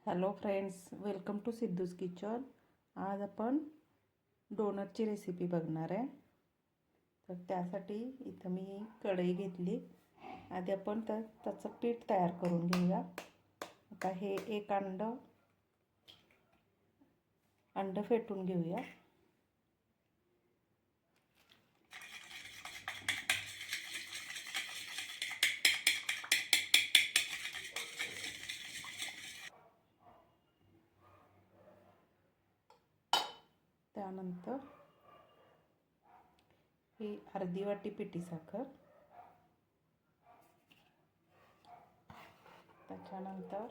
Hello friends, welcome to Siddhu's kitchen. आज आपण डोनटची recipe बघणार आहे. तर त्यासाठी इथं मी कढई घेतली. आधी आपण त्याचं पीठ तयार करून घेऊया. आता हे एक अंड फेटून घेऊया. त्यानंतर ही अर्धी वाटी पिठी साखर, त्याच्यानंतर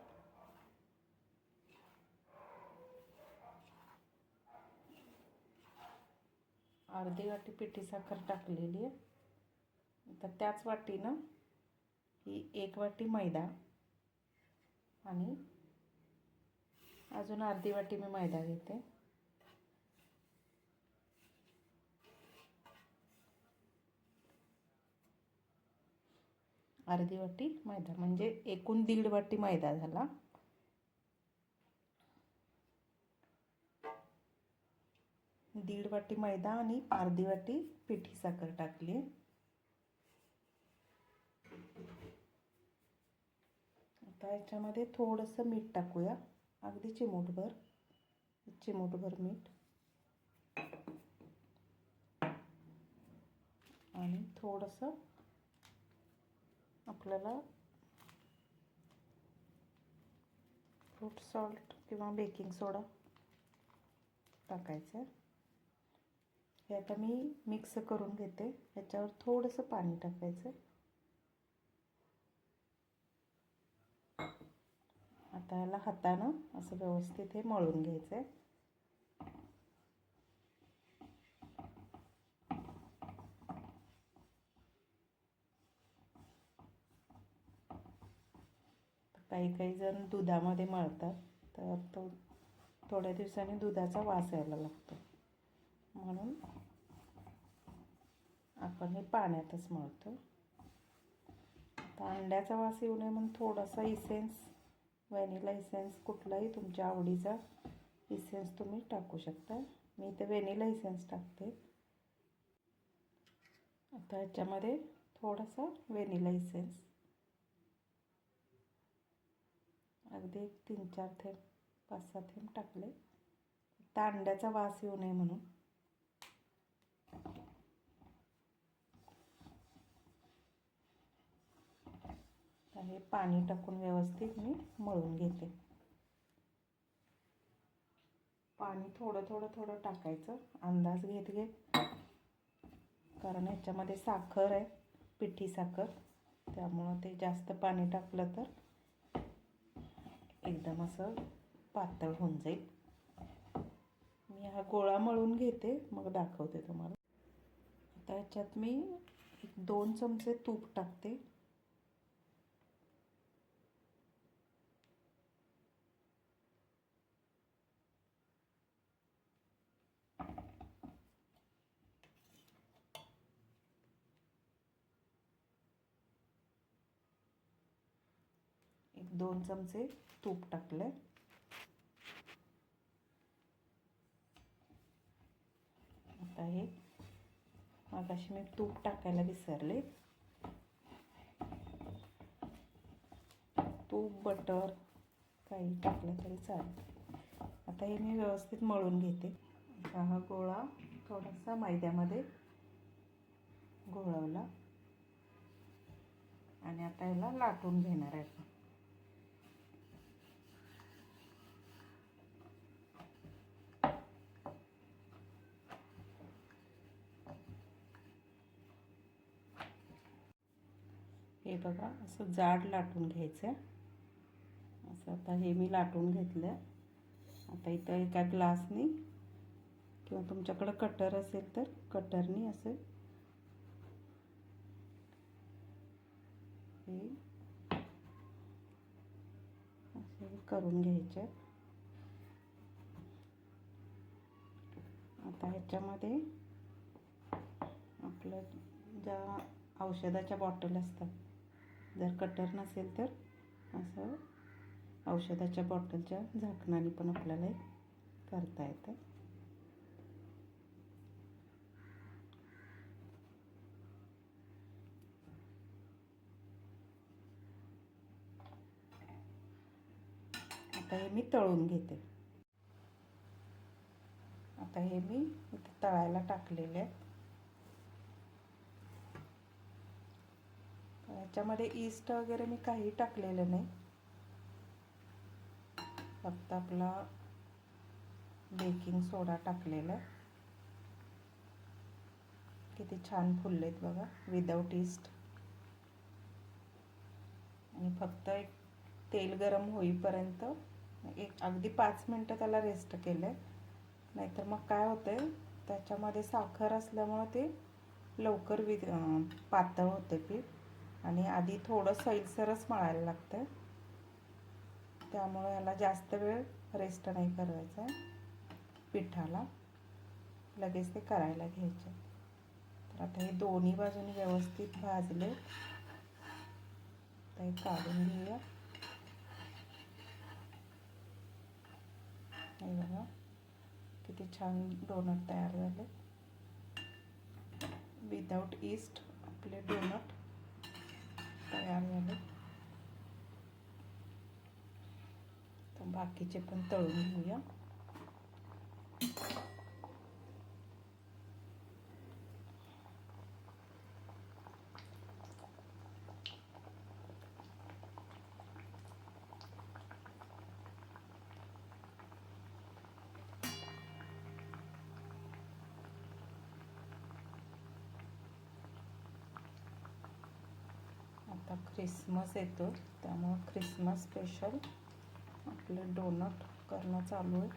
अर्धी वाटी पिठी साखर टाकलेली आहे. तर त्याच वाटीनं ही एक वाटी मैदा आणि अजून अर्धी वाटी मी मैदा घेते. अर्धी वाटी मैदा म्हणजे एकूण 1.5 वाटी मैदा झाला. दीड वाटी मैदा आणि अर्धी वाटी पिठी साखर टाकली. आता याच्यामध्ये थोडंसं मीठ टाकूया, अगदी चिमूटभर मीठ आणि थोडंसं आपल्याला फ्रूट सॉल्ट किंवा बेकिंग सोडा टाकायचं आहे. हे आता मी मिक्स करून घेते. याच्यावर थोडंसं पाणी टाकायचं. आता याला हातानं असं व्यवस्थित हे मळून घ्यायचं आहे. काही जण दुधामध्ये मळतात, तर तो थोड्या दिवसांनी दुधाचा वास यायला लागतो, म्हणून आपण हे पाण्यातच मळतो. आता अंड्याचा वास येऊ नये म्हणून थोडासा इसेन्स, व्हॅनिला इसेन्स, कुठलाही तुमच्या आवडीचा इसेन्स तुम्ही टाकू शकता. मी इथे व्हॅनिला इसेन्स टाकते. आता याच्यामध्ये थोडासा व्हॅनिला इसेन्स, अगदी 3-4 थेंब, 5-6 थेंब टाकले. आता अंड्याचा वास येऊ नये म्हणून हे पाणी टाकून व्यवस्थित मी मळून घेते. पाणी थोडं टाकायचं, अंदाज घेत कारण ह्याच्यामध्ये साखर आहे, पिठी साखर, त्यामुळं ते जास्त पाणी टाकलं तर एकदम असं पातळ होऊन जाईल. मी हा गोळा मळून घेते, मग दाखवते तुम्हाला. आता ह्याच्यात मी 2 चमचे तूप टाकते. एक 2 चमचे तूप टाकले. आता हे मगाशी मी तूप टाकायला विसरले. तूप, बटर काही टाकलं तरी चालेल. आता हे मी व्यवस्थित मळून घेते. हा गोळा थोडासा मैद्यामध्ये घोळवला आणि आता याला लाटून घेणार आहे. हे बघा, असं जाड लाटून घ्यायचं. असं आता हे मी लाटून घेतलं. आता इथं एका ग्लासनी किंवा तुमच्याकडं कटर असेल तर कटरनी असं हे करून घ्यायचे. आता ह्याच्यामध्ये आपलं ज्या औषधाच्या बॉटल असतात, जर कटर नसेल तर असं औषधाच्या बॉटलच्या झाकणाने पण आपल्याला हे करता येतं. आता हे मी तळून घेते. आता हे मी इथे तळायला टाकलेले आहे. याच्यामध्ये ईस्ट वगैरे मी काही टाकलेलं नाही, फक्त आपला बेकिंग सोडा टाकलेला आहे. किती छान फुललेत बघा विदाऊट ईस्ट. आणि फक्त एक तेल गरम होईपर्यंत एक अगदी 5 मिनटं त्याला रेस्ट केलं आहे. नाहीतर मग काय होतंय, त्याच्यामध्ये साखर असल्यामुळे ते लवकर पातळ होते पीठ. आणि आधी थोडं सैलसरच मळायला लागतं, त्यामुळे याला जास्त वेळ रेस्ट नाही करायचा आहे पिठाला, लगेच ते करायला घ्यायचे. तर आता हे दोन्ही बाजूनी व्यवस्थित भाजले. आता हे काढून घेऊया. हे बघा किती छान डोनट तयार झाले. विदाऊट ईस्ट आपले डोनट तयार झाले. तर बाकीचे पण तळून घेऊया. आता ख्रिसमस येतो, त्यामुळे ख्रिसमस स्पेशल आपलं डोनट करणं चालू आहे.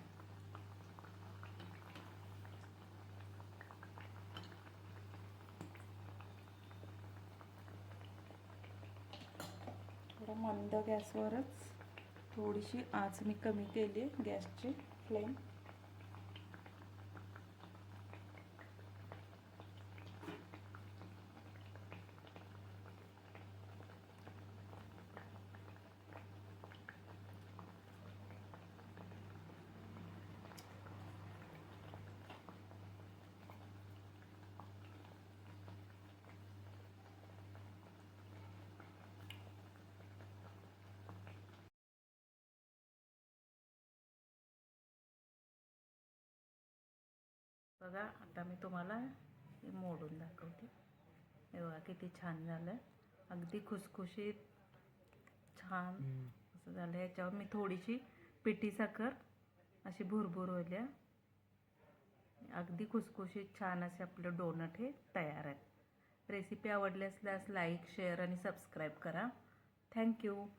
थोडं मंद गॅसवरच, थोडीशी आच मी कमी केली आहे गॅसची फ्लेम. बघा आता मी तुम्हाला हे मोडून दाखवते. हे बघा किती छान झालं, अगदी खुसखुशीत छान असं झालं. याच्यावर मी थोडीशी पिठी साखर अशी भुरभुरवल्या. अगदी खुसखुशीत छान असे आपले डोनट हे तयार आहेत. रेसिपी आवडली असल्यास लाईक, शेअर आणि सबस्क्राईब करा. थँक्यू.